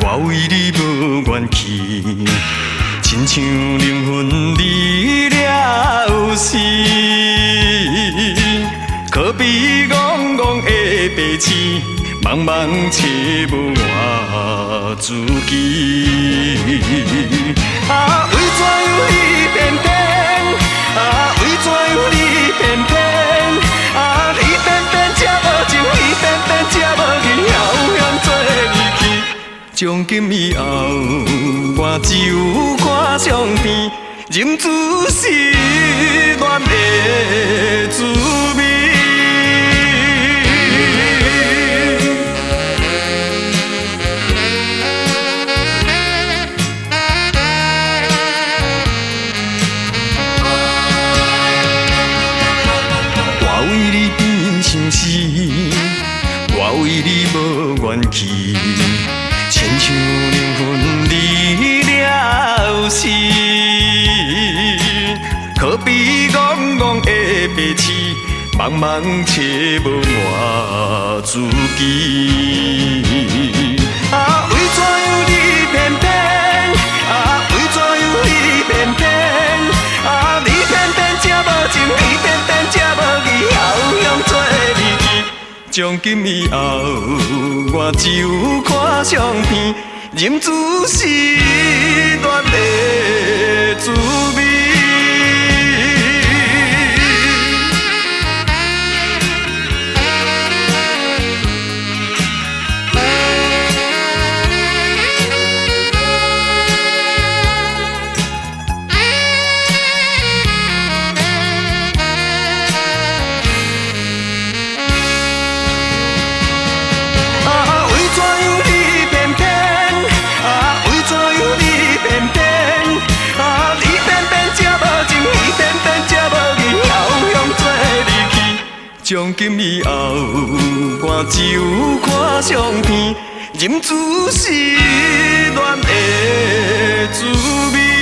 我为你无怨气，亲像灵魂离了心，可比戆戆的白痴，茫茫找无我自己。啊，为怎样你偏偏？啊，为怎样你偏偏？啊，你偏偏这无情，你偏偏这无义，后向做离去。从今以后，我只有看上天，忍住失恋的滋味。我为你变成死，我为你无怨气。亲像灵魂离了心，可比戆戆的白痴，茫茫找无我自己。啊，为怎样你偏偏？啊，为怎样你偏偏？啊，你偏偏这无情，你偏偏这无义，后向做离去。从今以后，我只有看相片，忍住失恋的滋味。从今以后，我只有看相片，忍住失恋的滋味。